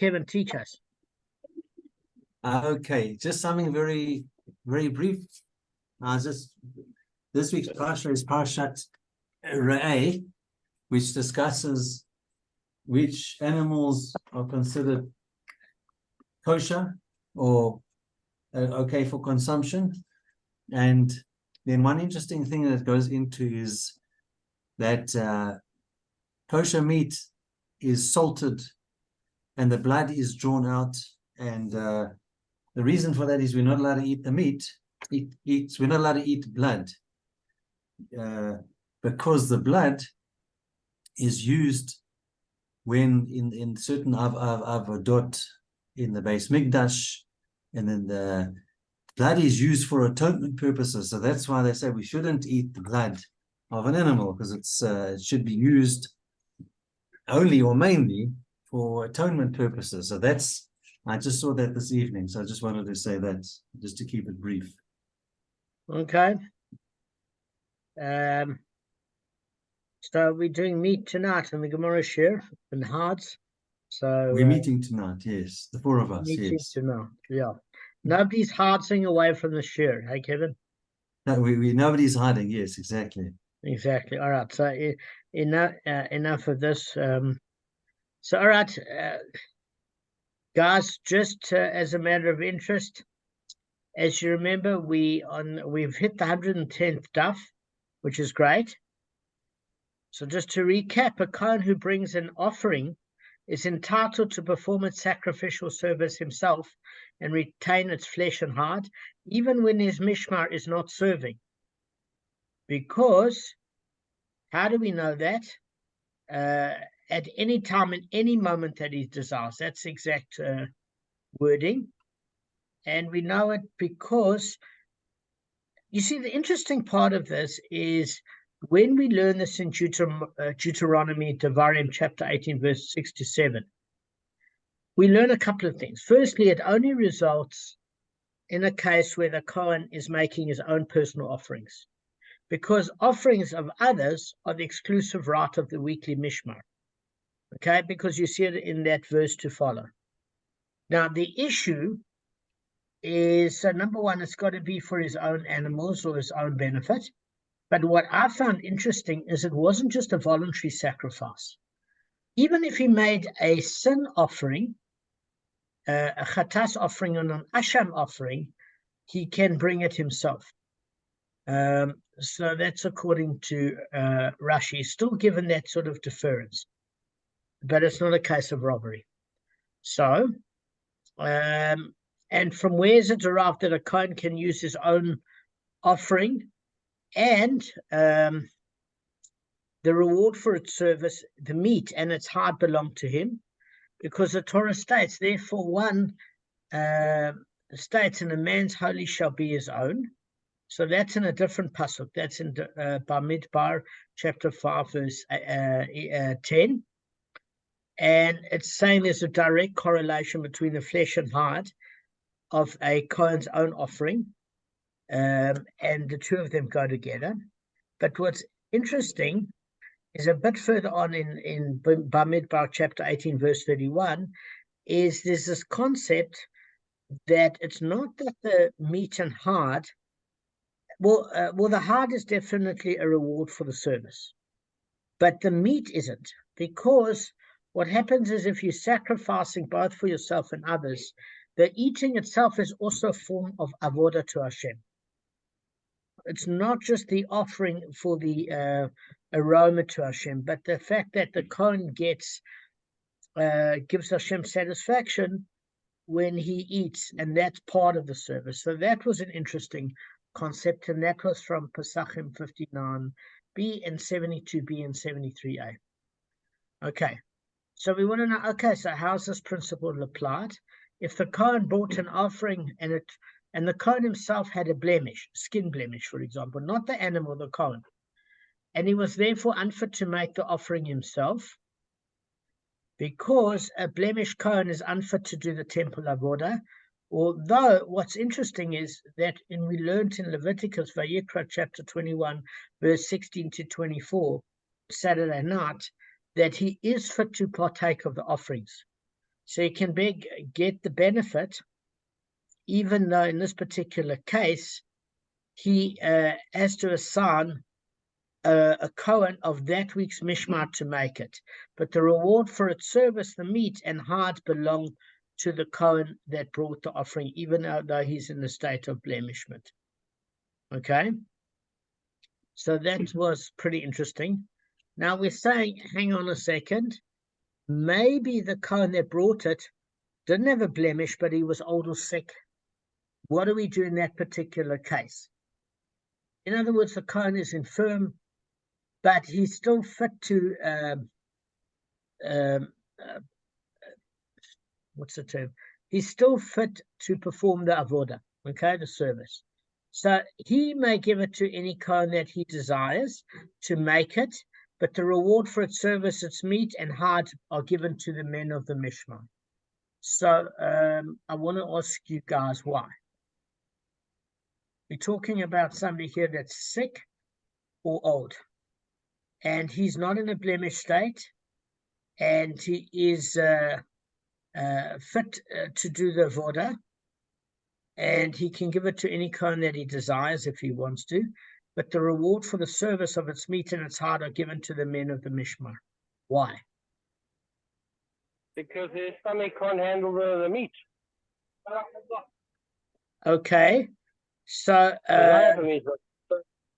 Kevin, teach us. Okay, just something very, very brief. This week's parsha is Parshat Re'eh, which discusses which animals are considered kosher or okay for consumption. And then one interesting thing that goes into is that kosher meat is salted and the blood is drawn out. And the reason for that is we're not allowed to eat the meat. We're not allowed to eat blood because the blood is used when in certain avodot in the Beis Mikdash, and then the blood is used for atonement purposes. So that's why they say we shouldn't eat the blood of an animal, because it should be used only or mainly for atonement purposes. So I just saw that this evening, so I just wanted to say that, just to keep it brief. Okay. So we're doing meat tonight in the Gemara share and Hards. So we're meeting tonight, yes, the four of us. Meeting yes. tonight, yeah. Nobody's hiding away from the share, hey Kevin? No, nobody's hiding. Yes, exactly. Exactly. All right. So enough of this. So all right, guys. Just as a matter of interest, as you remember, we've hit the 110th daf, which is great. So just to recap, a Kohen who brings an offering is entitled to perform its sacrificial service himself and retain its flesh and hide, even when his mishmar is not serving. Because, how do we know that? At any time, in any moment that he desires. That's the exact wording. And we know it because, you see, the interesting part of this is when we learn this in Deuteronomy, Devarim, chapter 18, verse 6 to 7, we learn a couple of things. Firstly, it only results in a case where the Kohen is making his own personal offerings, because offerings of others are the exclusive right of the weekly mishmar. Okay, because you see it in that verse to follow. Now, the issue is, so number one, it's got to be for his own animals or his own benefit. But what I found interesting is it wasn't just a voluntary sacrifice. Even if he made a sin offering, a chatas offering and an asham offering, he can bring it himself. So that's according to Rashi. Still given that sort of deference, but it's not a case of robbery. So, and from where is it derived that a Kohen can use his own offering and the reward for its service, the meat and its hide belong to him? Because the Torah states, therefore one states, and a man's holy shall be his own. So that's in a different pasuk. That's in Bamidbar, chapter 5, verse 10. And it's saying there's a direct correlation between the flesh and hide of a Kohen's own offering, and the two of them go together. But what's interesting is a bit further on in Bamidbar, chapter 18, verse 31, is there's this concept that it's not that the meat and hide, well, the hide is definitely a reward for the service, but the meat isn't, because what happens is if you're sacrificing both for yourself and others, the eating itself is also a form of avodah to Hashem. It's not just the offering for the aroma to Hashem, but the fact that the Kohen gives Hashem satisfaction when he eats, and that's part of the service. So that was an interesting concept, and that was from Pesachim 59b and 72b and 73a. Okay, so we want to know, okay, so how's this principle applied? If the Kohen brought an offering and the Kohen himself had a blemish, skin blemish, for example, not the animal, the Kohen, and he was therefore unfit to make the offering himself, because a blemished Kohen is unfit to do the temple avodah. Although what's interesting is that, and we learned in Leviticus, Vayikra chapter 21, verse 16 to 24, Saturday night, that he is fit to partake of the offerings. So he can get the benefit, even though in this particular case, he has to assign a Kohen of that week's mishmar to make it. But the reward for its service, the meat and hide, belong to the Kohen that brought the offering, even though he's in the state of blemishment. Okay? So that was pretty interesting. Now we're saying, hang on a second, maybe the Kohen that brought it didn't have a blemish, but he was old or sick. What do we do in that particular case? In other words, the Kohen is infirm, but he's still fit to, what's the term? He's still fit to perform the avodah, okay, the service. So he may give it to any Kohen that he desires to make it, but the reward for its service, its meat and hide, are given to the men of the mishmar. So I want to ask you guys why. We're talking about somebody here that's sick or old, and he's not in a blemished state, and he is fit to do the avodah, and he can give it to any Kohen that he desires if he wants to, but the reward for the service of its meat and its hide are given to the men of the mishmar. Why? Because his stomach can't handle the meat. Okay, so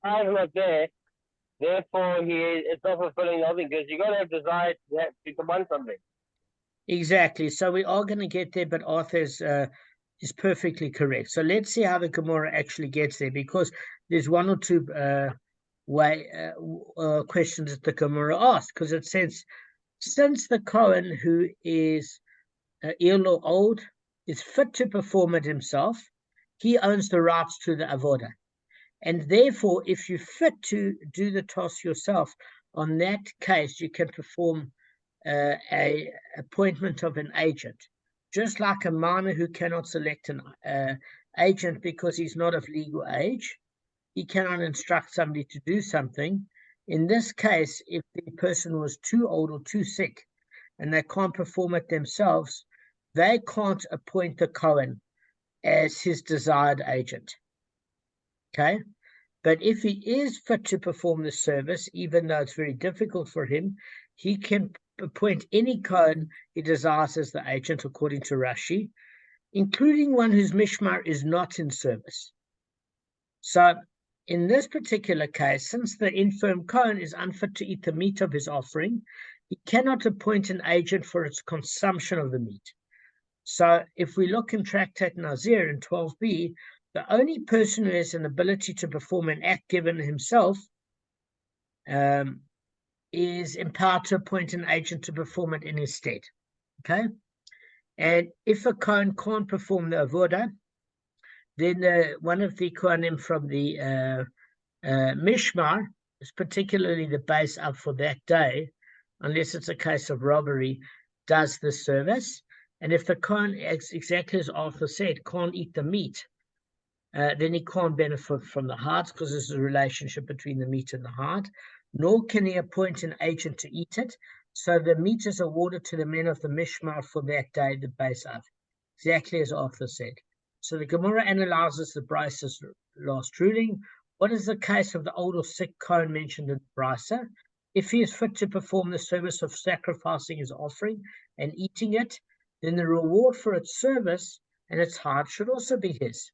I'm not there. Therefore, it's not fulfilling nothing, because you got to have desire to want something. exactly. So we are going to get there, but Arthur's is perfectly correct. So let's see how the Gemara actually gets there, because there's one or two questions that the Gemara asks, because it says, since the Kohen who is ill or old is fit to perform it himself, he owns the rights to the avodah. And therefore, if you're fit to do the task yourself, on that case, you can perform a appointment of an agent. Just like a minor who cannot select an agent because he's not of legal age, he cannot instruct somebody to do something. In this case, if the person was too old or too sick and they can't perform it themselves, they can't appoint the Kohen as his desired agent. Okay? But if he is fit to perform the service, even though it's very difficult for him, he can appoint any Kohen he desires as the agent, according to Rashi, including one whose mishmar is not in service. So in this particular case, since the infirm Kohen is unfit to eat the meat of his offering, he cannot appoint an agent for its consumption of the meat. So if we look in Tractate Nazir in 12b, the only person who has an ability to perform an act given himself is empowered to appoint an agent to perform it in his stead. Okay? And if a Kohen can't perform the avodah, then one of the Kohanim from the Mishmar, is particularly the base up for that day, unless it's a case of robbery, does the service. And if the Kohen, exactly as Arthur said, can't eat the meat, then he can't benefit from the hides, because there's a relationship between the meat and the hide, nor can he appoint an agent to eat it. So the meat is awarded to the men of the Mishmar for that day, the base of, exactly as Arthur said. So the Gemara analyzes the Brisa's last ruling. What is the case of the old or sick Kohen mentioned in Brisa? If he is fit to perform the service of sacrificing his offering and eating it, then the reward for its service and its hide should also be his.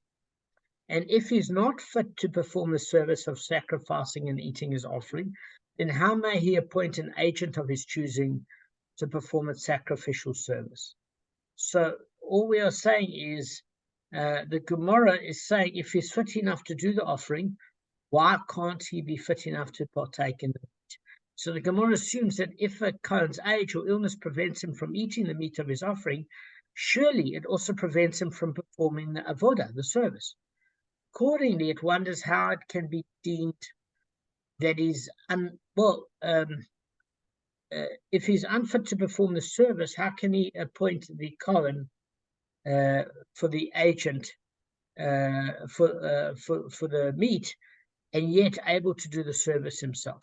And if he's not fit to perform the service of sacrificing and eating his offering, then how may he appoint an agent of his choosing to perform its sacrificial service? So all we are saying is, the Gemara is saying, if he's fit enough to do the offering, why can't he be fit enough to partake in the meat? So the Gemara assumes that if a Kohen's age or illness prevents him from eating the meat of his offering, surely it also prevents him from performing the avodah, the service. Accordingly, it wonders how it can be deemed that he's if he's unfit to perform the service, how can he appoint the Kohen for the agent for the meat, and yet able to do the service himself?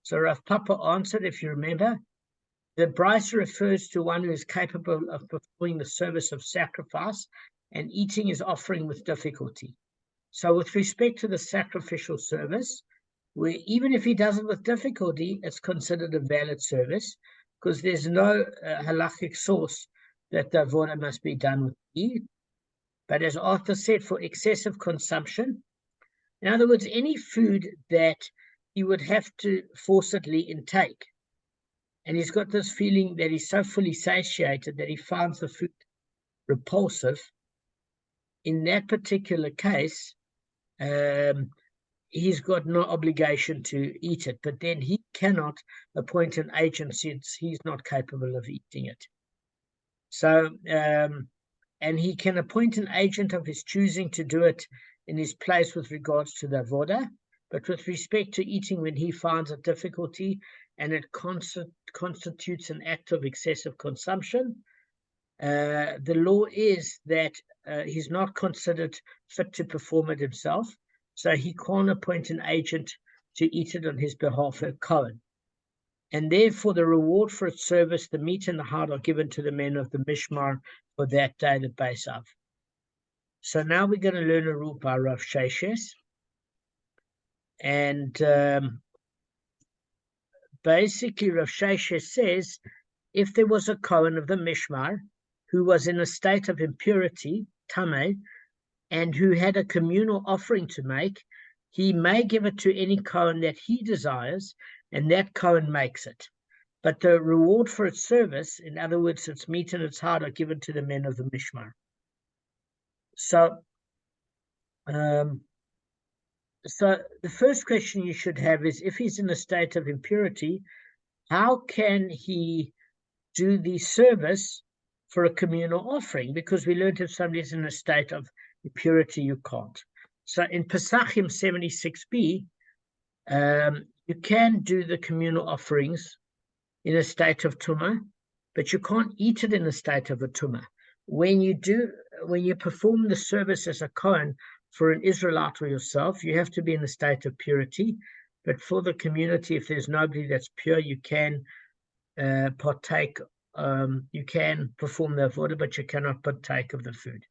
So Rav Papa answered, if you remember, The brisa refers to one who is capable of performing the service of sacrifice and eating his offering with difficulty. So with respect to the sacrificial service, where even if he does it with difficulty, it's considered a valid service because there's no halachic source that the avodah must be done with meat. But as Arthur said, for excessive consumption, in other words, any food that he would have to forcibly intake, and he's got this feeling that he's so fully satiated that he finds the food repulsive, in that particular case, he's got no obligation to eat it, but then he cannot appoint an agent since he's not capable of eating it. So, and he can appoint an agent of his choosing to do it in his place with regards to the avodah, but with respect to eating when he finds a difficulty and it constitutes an act of excessive consumption, the law is that he's not considered fit to perform it himself, so he can't appoint an agent to eat it on his behalf, a Kohen. And therefore, the reward for its service, the meat and the heart, are given to the men of the Mishmar for that day, the Beis Av. So now we're going to learn a rule by Rav Sheshes. And basically, Rav Sheshes says, if there was a Kohen of the Mishmar who was in a state of impurity, tameh, and who had a communal offering to make, he may give it to any Kohen that he desires, and that Kohen makes it. But the reward for its service, in other words, its meat and its heart, are given to the men of the Mishmar. So, so the first question you should have is, if he's in a state of impurity, how can he do the service for a communal offering? Because we learned if somebody's in a state of impurity, you can't. So in Pesachim 76b, you can do the communal offerings in a state of tumah, but you can't eat it in a state of a tumah. When you perform the service as a Kohen for an Israelite or yourself, you have to be in a state of purity. But for the community, if there's nobody that's pure, you can partake. You can perform the avodah, but you cannot partake of the food.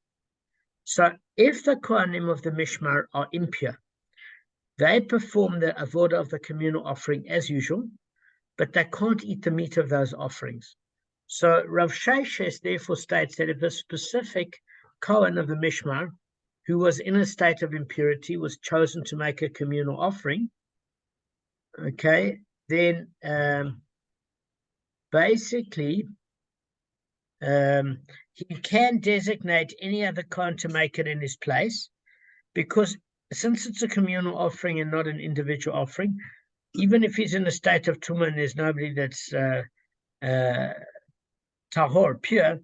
So if the Kohanim of the Mishmar are impure, they perform the avodah of the communal offering as usual, but they can't eat the meat of those offerings. So Rav Sheshes therefore states that if a specific Kohen of the Mishmar who was in a state of impurity was chosen to make a communal offering, okay, then basically he can designate any other Kohen to make it in his place, because since it's a communal offering and not an individual offering, even if he's in a state of tumah and there's nobody that's tahor, pure,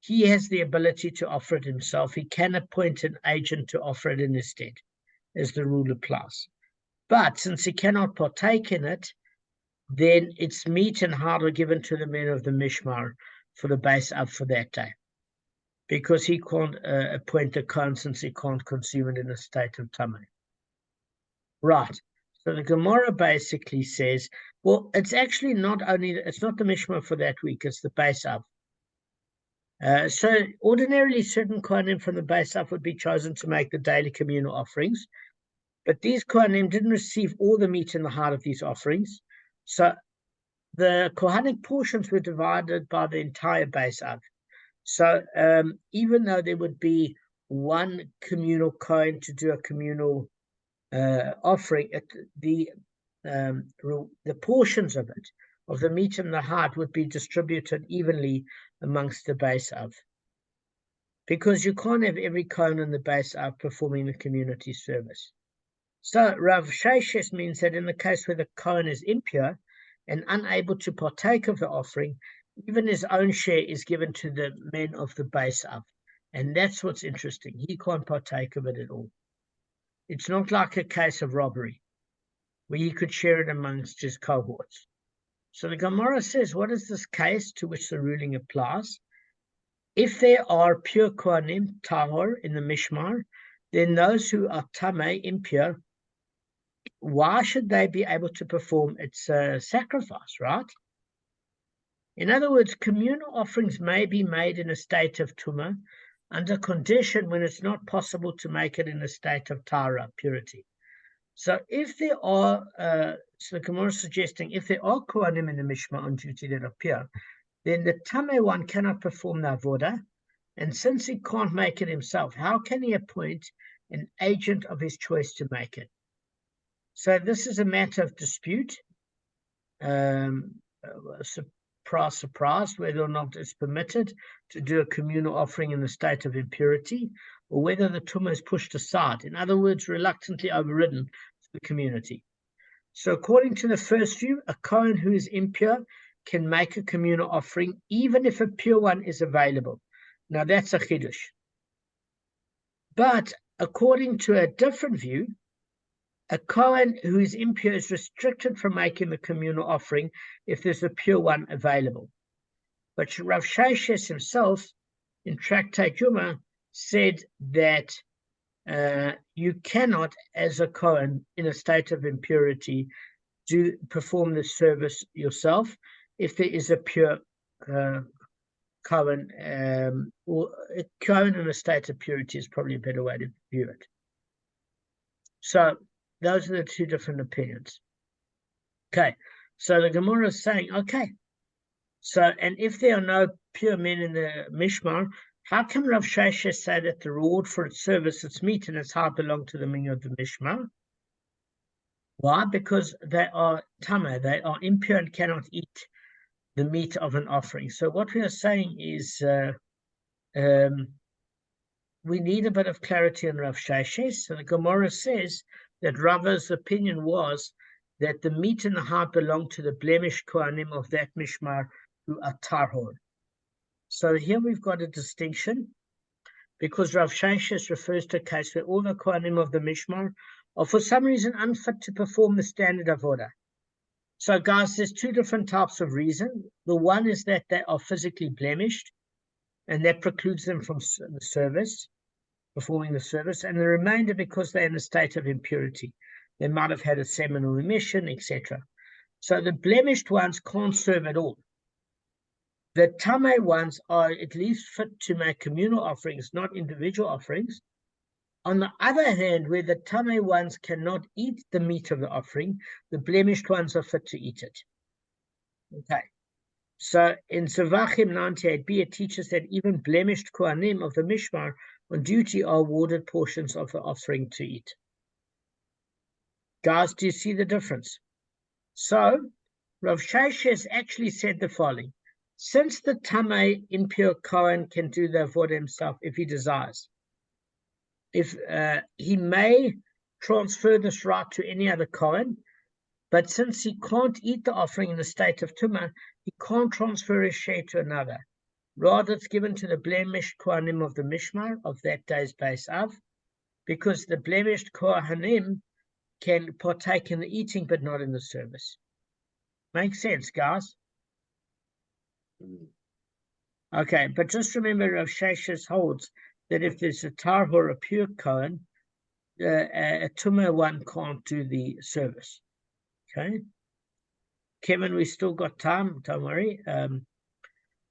he has the ability to offer it himself. He can appoint an agent to offer it in his stead, as the rule applies. But since he cannot partake in it, then its meat and heart are given to the men of the Mishmar for the Beis Av for that day, because he can't appoint the Kohen since he can't consume it in a state of tameh. Right. So the Gemara basically says, well, it's actually it's not the Mishmar for that week, it's the Beis Av. So ordinarily, certain Kohanim from the Beis Av would be chosen to make the daily communal offerings, but these Kohanim didn't receive all the meat and the heart of these offerings. So the Kohanic portions were divided by the entire Beis Av. So even though there would be one communal Kohen to do a communal offering, the portions of it, of the meat and the heart, would be distributed evenly amongst the Beis Av, because you can't have every Kohen in the Beis Av performing the community service. So Rav Sheshes means that in the case where the Kohen is impure and unable to partake of the offering, even his own share is given to the men of the Beis Av. And that's what's interesting. He can't partake of it at all. It's not like a case of robbery where he could share it amongst his cohorts. So the Gemara says, what is this case to which the ruling applies? If there are pure Kohanim, tahor, in the Mishmar, then those who are tameh, impure, why should they be able to perform its sacrifice, right? In other words, communal offerings may be made in a state of tumah under condition when it's not possible to make it in a state of tara, purity. So if there are, so the Gemara is suggesting, if there are kohanim in the Mishmar on duty that appear, then the tameh one cannot perform the avodah, and since he can't make it himself, how can he appoint an agent of his choice to make it? So this is a matter of dispute. Surprise, whether or not it's permitted to do a communal offering in the state of impurity, or whether the tumah is pushed aside, in other words, reluctantly overridden to the community. So according to the first view, a Kohen who is impure can make a communal offering even if a pure one is available. Now that's a chiddush. But according to a different view, a Kohen who is impure is restricted from making the communal offering if there's a pure one available. But Rav Sheshes himself, in Tractate Yuma, said that you cannot, as a Kohen in a state of impurity, perform the service yourself if there is a pure Kohen, or a Kohen in a state of purity is probably a better way to view it. So those are the two different opinions. Okay, so the Gemara is saying, okay, so, and if there are no pure men in the Mishmar, how can Rav Sheshes say that the reward for its service, its meat and its heart belong to the minyan of the Mishmar? Why? Because they are tameh, they are impure and cannot eat the meat of an offering. So what we are saying is we need a bit of clarity on Rav Sheshes. So the Gemara says that Rava's opinion was that the meat and the heart belong to the blemished kohanim of that mishmar who are tahor. So here we've got a distinction, because Rav Sheshes refers to a case where all the kohanim of the mishmar are for some reason unfit to perform the standard avodah. So guys, there's two different types of reason. The one is that they are physically blemished, and that precludes them from the service, performing the service, and the remainder because they're in a state of impurity. They might have had a seminal emission, etc. So the blemished ones can't serve at all. The tameh ones are at least fit to make communal offerings, not individual offerings. On the other hand, where the tameh ones cannot eat the meat of the offering, the blemished ones are fit to eat it. Okay. So in Zevachim 98b, it teaches that even blemished kohanim of the Mishmar on duty are awarded portions of the offering to eat. Guys, do you see the difference? So Rav Sheshes actually said the following: since the tameh impure kohen can do the avodah himself if he desires, if he may transfer this right to any other kohen, but since he can't eat the offering in the state of tumah, he can't transfer his share to another. Rather, it's given to the blemished kohanim of the mishmar of that day's base of, because the blemished kohanim can partake in the eating but not in the service. Makes sense, guys? Okay, but just remember, Rav Sheshes holds that if there's a tahor or a pure kohen, a tumah one can't do the service. Okay, Kevin, we still got time. Don't worry.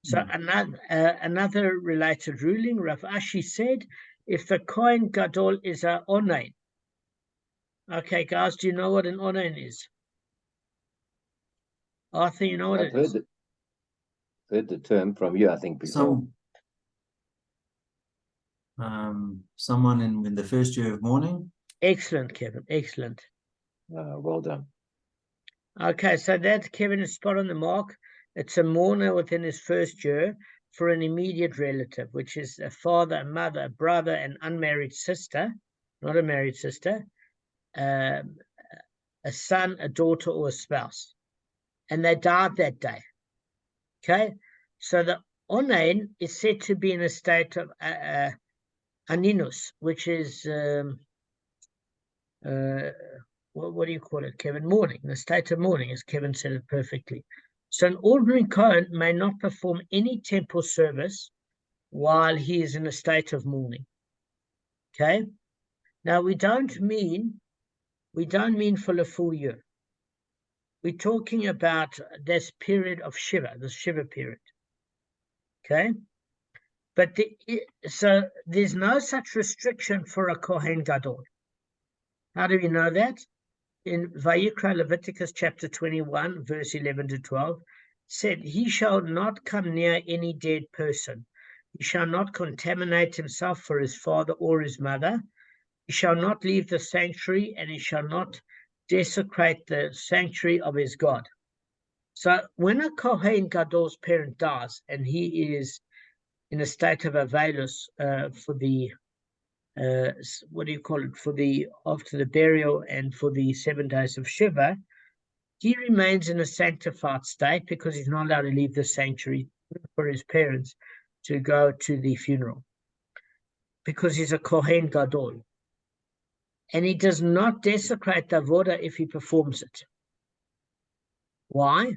So another related ruling, Rav Ashi said, if the kohen gadol is a onain. Okay, guys, do you know what an onain is? Arthur, you know what it is? Heard the term from you, I think, before. Someone in the first year of mourning. Excellent, Kevin. Excellent. Well done. Okay, so that Kevin is spot on the mark. It's a mourner within his first year for an immediate relative, which is a father, a mother, a brother, an unmarried sister, not a married sister, a son, a daughter, or a spouse. And they died that day. Okay, so the onain is said to be in a state of aninus, which is what do you call it, Kevin? Mourning, the state of mourning, as Kevin said it perfectly. So an ordinary kohen may not perform any temple service while he is in a state of mourning. Okay, now we don't mean for the full year. we're talking about this period of Shiva, the Shiva period. Okay? But so there's no such restriction for a Kohen Gadol. How do we know that? In Vayikra, Leviticus chapter 21, verse 11 to 12, said, he shall not come near any dead person. He shall not contaminate himself for his father or his mother. He shall not leave the sanctuary, and he shall not desecrate the sanctuary of his God. So when a Kohen Gadol's parent dies, and he is in a state of avelus for the what do you call it, for the after the burial and for the 7 days of Shiva, he remains in a sanctified state because he's not allowed to leave the sanctuary for his parents to go to the funeral, because he's a Kohen Gadol. And he does not desecrate the avoda if he performs it. Why?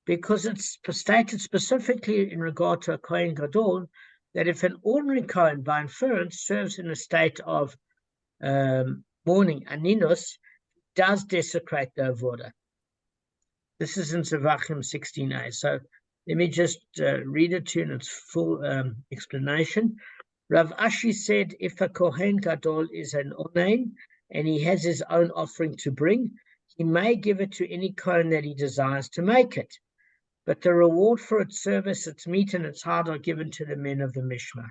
Because it's stated specifically in regard to a Kohen Gadol that if an ordinary Kohen, by inference, serves in a state of mourning, aninus, does desecrate the avoda. This is in Zevachim 16a. So let me just read it to you in its full explanation. Rav Ashi said, if a Kohen Gadol is an onen and he has his own offering to bring, he may give it to any Kohen that he desires to make it. But the reward for its service, its meat, and its hide are given to the men of the Mishmar.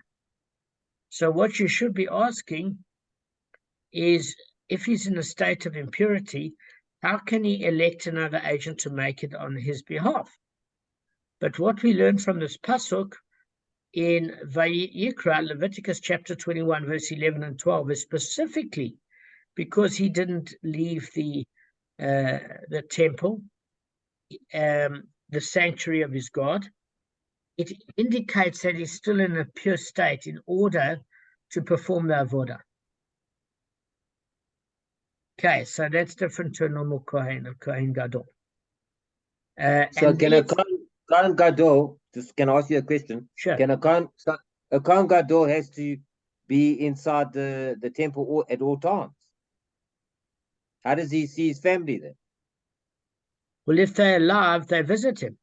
So what you should be asking is, if he's in a state of impurity, how can he elect another agent to make it on his behalf? But what we learn from this pasuk in Vayikra, Leviticus chapter 21, verse 11 and 12, is specifically because he didn't leave the temple, the sanctuary of his God. It indicates that he's still in a pure state in order to perform the avodah. Okay, so that's different to a normal Kohen, a Kohen Gadol. So can a Kohen Gadol, just can I ask you a question? Sure. Can a Kohen Gadol has to be inside the temple at all times? How does he see his family then? Well, if they're alive, they visit him.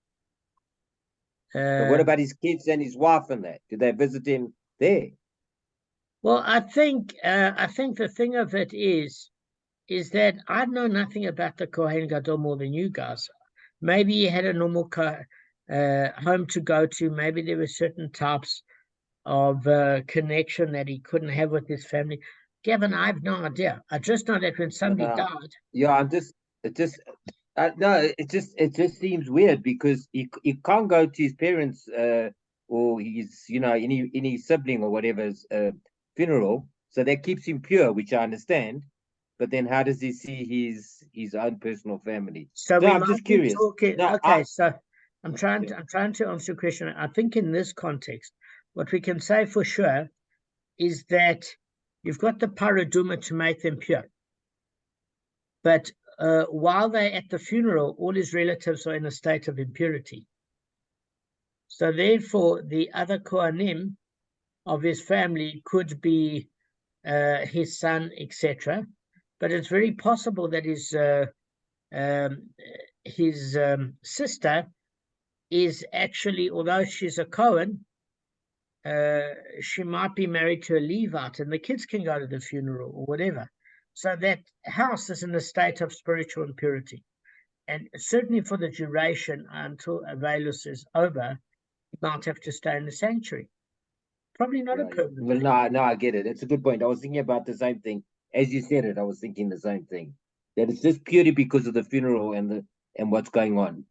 But what about his kids and his wife and that? Do they visit him there? Well, I think the thing of it is that I know nothing about the Kohen Gadol more than you guys. Maybe he had a normal home to go to. Maybe there were certain types of connection that he couldn't have with his family. Gavin, I have no idea. I just know that when somebody died. Yeah, it just seems weird because he can't go to his parents or his any sibling or whatever's funeral, so that keeps him pure, which I understand. But then how does he see his own personal family? So I'm just curious. So I'm trying to answer your question. I think in this context, what we can say for sure is that you've got the paraduma to make them pure. But while they're at the funeral, all his relatives are in a state of impurity. So therefore, the other Kohanim of his family could be his son, etc. But it's very possible that his sister is actually, although she's a Kohen, she might be married to a Levite, and the kids can go to the funeral or whatever. So that house is in a state of spiritual impurity. And certainly for the duration until Avelus is over, you might have to stay in the sanctuary. Probably not a permanent thing. Well, no, I get it. It's a good point. I was thinking about the same thing. As you said it, I was thinking the same thing. That it's just purely because of the funeral and what's going on.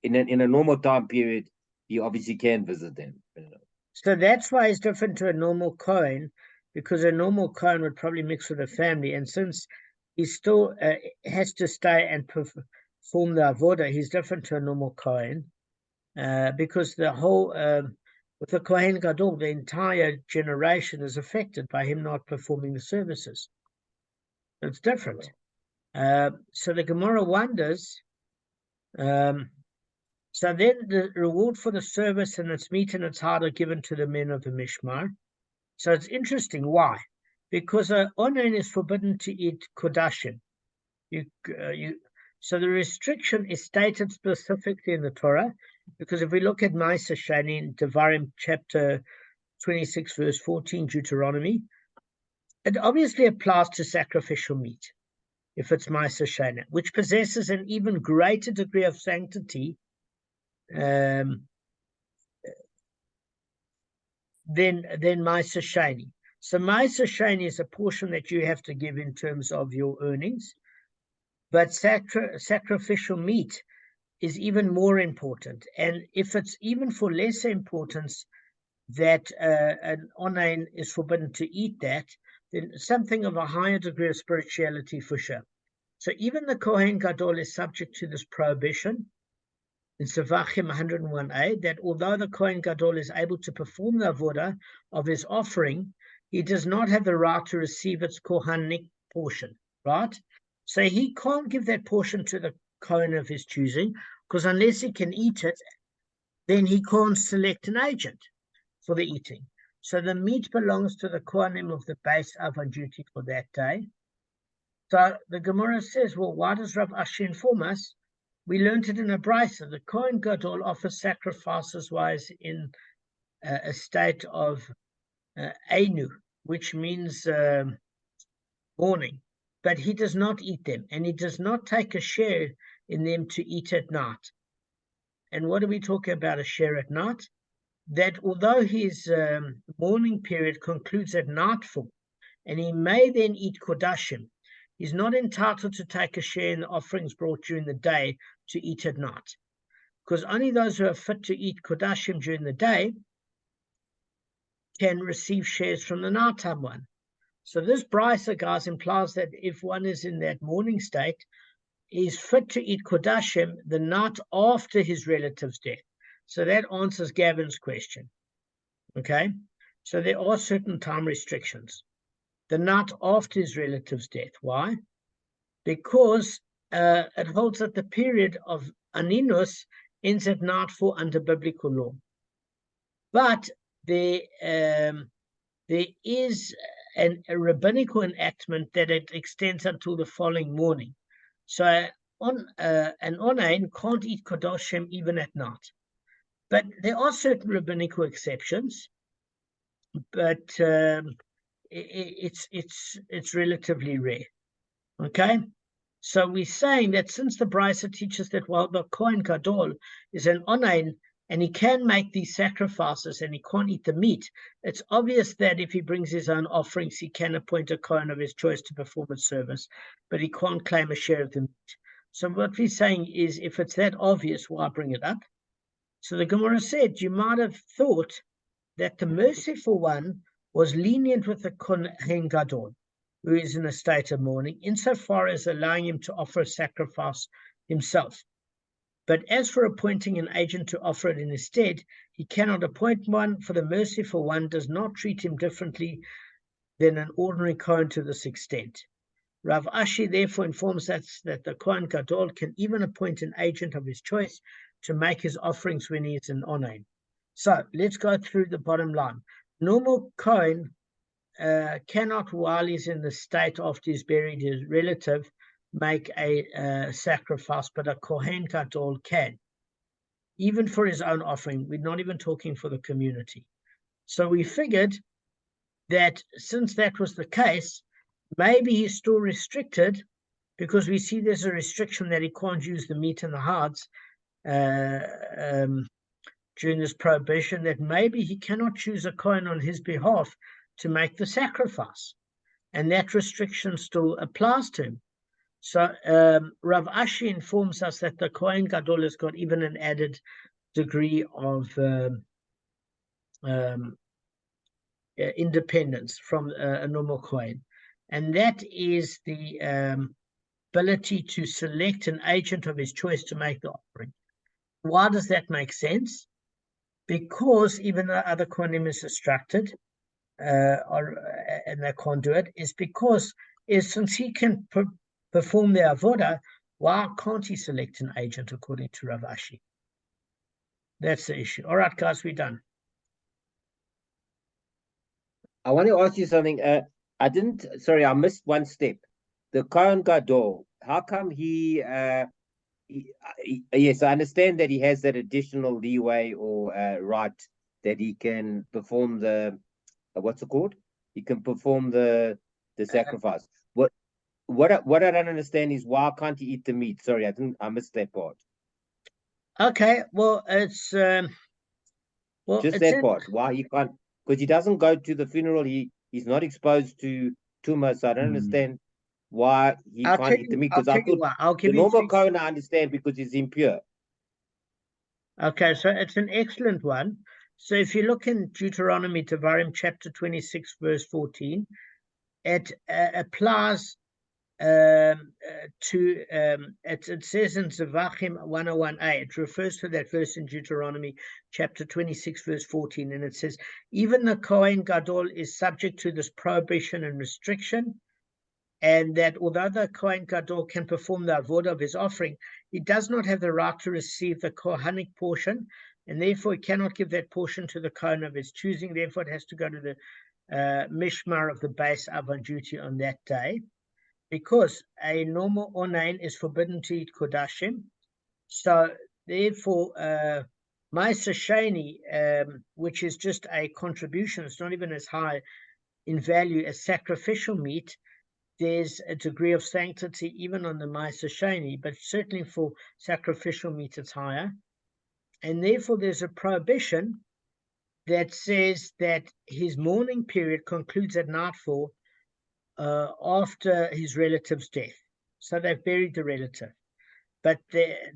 In a normal time period, you obviously can visit them. So that's why it's different to a normal Kohen, because a normal Kohen would probably mix with a family. And since he still has to stay and perform the avodah, he's different to a normal Kohen, because the whole, with the Kohen Gadol, the entire generation is affected by him not performing the services. It's different. So the Gemara wonders, so then the reward for the service and its meat and its hide are given to the men of the Mishmar. So it's interesting. Why? Because an onen is forbidden to eat kodashim. So the restriction is stated specifically in the Torah, because if we look at Ma'aser Sheni in Devarim chapter 26, verse 14, Deuteronomy, it obviously applies to sacrificial meat, if it's Ma'aser Sheni, which possesses an even greater degree of sanctity than Ma'aser Sheni. So Ma'aser Sheni is a portion that you have to give in terms of your earnings, but sacrificial meat is even more important. And if it's even for lesser importance that an onain is forbidden to eat that, then something of a higher degree of spirituality for sure. So even the Kohen Gadol is subject to this prohibition in Sevachim 101a, that although the Kohen Gadol is able to perform the avodah of his offering, he does not have the right to receive its Kohanic portion, right? So he can't give that portion to the Kohen of his choosing, because unless he can eat it, then he can't select an agent for the eating. So the meat belongs to the Kohanim of the base of on duty for that day. So the Gemara says, well, why does Rav Ashi inform us? We learned it in a brisa. The Kohen Gadol offers sacrifices while he's in a state of Einu, which means mourning. But he does not eat them, and he does not take a share in them to eat at night. And what are we talking about, a share at night? That although his mourning period concludes at nightfall, and he may then eat kodashim, he's not entitled to take a share in the offerings brought during the day to eat at night, because only those who are fit to eat kodashim during the day can receive shares from the nighttime one. So this brisa, guys, implies that if one is in that mourning state, is fit to eat kodashim the night after his relative's death. So that answers Gavin's question. Okay, so there are certain time restrictions. The night after his relative's death. Why? Because it holds that the period of aninus ends at nightfall under biblical law. But there is a rabbinical enactment that it extends until the following morning. So an onain can't eat kodashim even at night. But there are certain rabbinical exceptions, but it's relatively rare. Okay, so we're saying that since the brisa teaches that while the Kohen Gadol is an onain and he can make these sacrifices and he can't eat the meat, it's obvious that if he brings his own offerings, he can appoint a Kohen of his choice to perform its service, but he can't claim a share of the meat. So what we're saying is, if it's that obvious, why bring it up? So the Gemara said, you might have thought that the merciful one was lenient with the Kohen Gadol, who is in a state of mourning, insofar as allowing him to offer a sacrifice himself. But as for appointing an agent to offer it in his stead, he cannot appoint one, for the merciful one does not treat him differently than an ordinary Kohen to this extent. Rav Ashi therefore informs us that the Kohen Gadol can even appoint an agent of his choice to make his offerings when he is an onain. So let's go through the bottom line. Normal Kohen cannot, while he's in the state after he's buried his relative, make a sacrifice, but a Kohen Gadol can, even for his own offering. We're not even talking for the community. So we figured that since that was the case, maybe he's still restricted, because we see there's a restriction that he can't use the meat and the hides during this prohibition, that maybe he cannot choose a Kohen on his behalf to make the sacrifice, and that restriction still applies to him. So Rav Ashi informs us that the Kohen Gadol has got even an added degree of independence from a normal Kohen, and that is the ability to select an agent of his choice to make the offering. Why does that make sense? Because even though other Kohanim is instructed, and they can't do it, is because since he can perform the avodah, why can't he select an agent according to Rav Ashi? That's the issue. All right, guys, we're done. I want to ask you something. I missed one step. The Kohen Gadol, how come yes, I understand that he has that additional leeway or right that he can perform the what's it called? He can perform the sacrifice. What I don't understand is why can't he eat the meat? Sorry, I missed that part. Okay, well, it's Just that part. Why he can't? Because he doesn't go to the funeral. He's not exposed to tumor, so I don't understand why he I'll can't tell eat the you. meat. I'll Because I tell you thought why. I'll the give you normal three. Kohen I understand because he's impure. Okay, so it's an excellent one. So if you look in Deuteronomy Devarim chapter 26, verse 14, it applies it says in Zavachim 101a, it refers to that verse in Deuteronomy chapter 26, verse 14, and it says, even the Kohen Gadol is subject to this prohibition and restriction, and that although the Kohen Gadol can perform the avodah of his offering, he does not have the right to receive the Kohanic portion, and therefore he cannot give that portion to the Kohen of his choosing. Therefore, it has to go to the Mishmar of the base of on duty on that day, because a normal onain is forbidden to eat kodashim. So therefore, Ma'aser Sheni, which is just a contribution, it's not even as high in value as sacrificial meat, there's a degree of sanctity even on the Ma'aser Sheni, but certainly for sacrificial meat it's higher. And therefore there's a prohibition that says that his mourning period concludes at nightfall after his relative's death. So they've buried the relative. But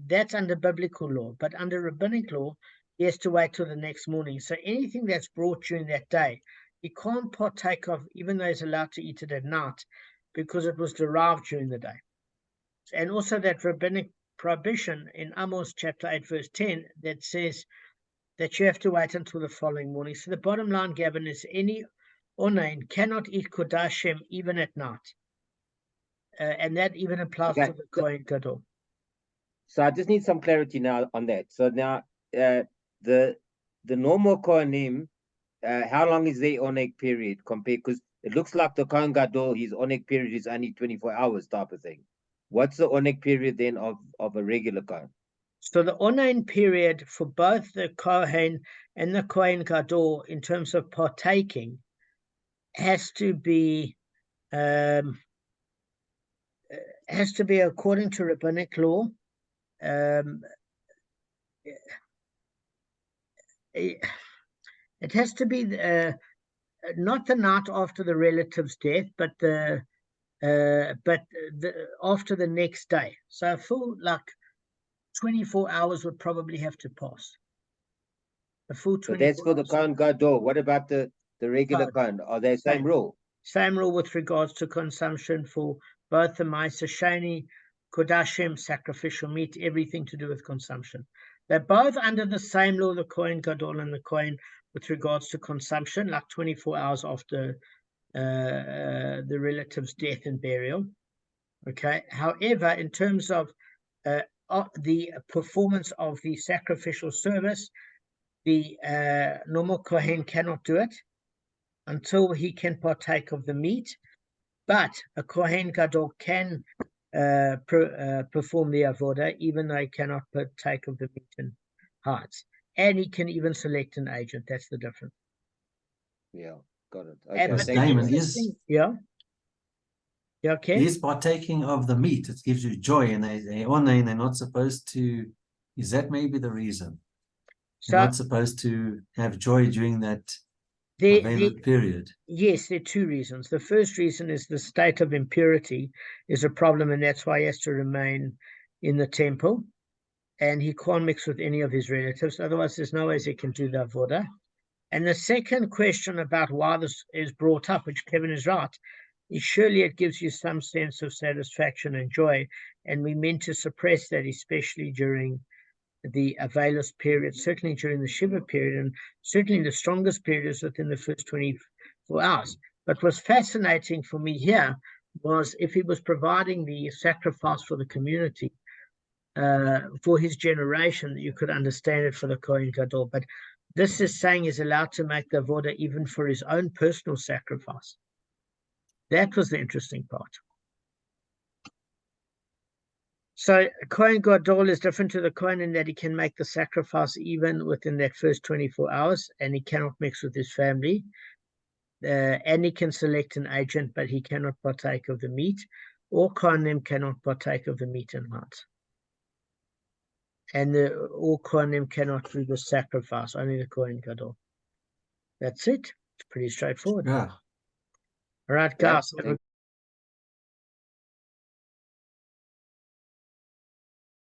that's under biblical law. But under rabbinic law, he has to wait till the next morning. So anything that's brought during that day, he can't partake of, even though he's allowed to eat it at night, because it was derived during the day. And also that rabbinic prohibition in Amos chapter 8, verse 10, that says that you have to wait until the following morning. So the bottom line, Gavin, is any onain cannot eat kodashim even at night. And that even applies to the Kohen Gadol. So I just need some clarity now on that. So now the normal Kohanim, how long is their oneg period compared? Because it looks like the Kohen Gadol, his oneg period is only 24 hours type of thing. What's the oneg period then of a regular Kohen? So the onain period for both the Kohen and the Kohen Gadol in terms of partaking has to be according to rabbinic law. It has to be not the night after the relative's death, but after the next day. So a full 24 hours would probably have to pass. A full 24 So that's for the Kohen Gadol. What about the regular Kohen? Kohen? Are they same rule? Same rule with regards to consumption for both the Ma'aser Sheni, Kodashim, sacrificial meat, everything to do with consumption. They're both under the same law, the Kohen Gadol and the Kohen, with regards to consumption, 24 hours after the relative's death and burial. Okay. However, in terms of the performance of the sacrificial service, the normal Kohen cannot do it until he can partake of the meat, but a Kohen Gadol can perform the avodah, even though he cannot partake of the meat and hides. And he can even select an agent. That's the difference. Yeah, got it. Okay, Damon, okay. He's partaking of the meat. It gives you joy, and they're not supposed to. Is that maybe the reason? They're not supposed to have joy during that period. Yes, there are two reasons. The first reason is the state of impurity is a problem, and that's why he has to remain in the temple, and he can't mix with any of his relatives. Otherwise, there's no ways he can do the avodah. And the second question about why this is brought up, which Kevin is right, is surely it gives you some sense of satisfaction and joy, and we meant to suppress that, especially during the Avelos period, certainly during the Shiva period, and certainly the strongest period is within the first 24 hours. But what's fascinating for me here was if he was providing the sacrifice for the community, for his generation, you could understand it for the Kohen Gadol. But this is saying he's allowed to make the avodah even for his own personal sacrifice. That was the interesting part. So Kohen Gadol is different to the Kohen in that he can make the sacrifice even within that first 24 hours, and he cannot mix with his family. And he can select an agent, but he cannot partake of the meat. All Kohanim cannot partake of the meat and blood. And all Kohanim cannot do the sacrifice, only the Kohen Gadol. That's it. It's pretty straightforward. Yeah. All right, guys. Have a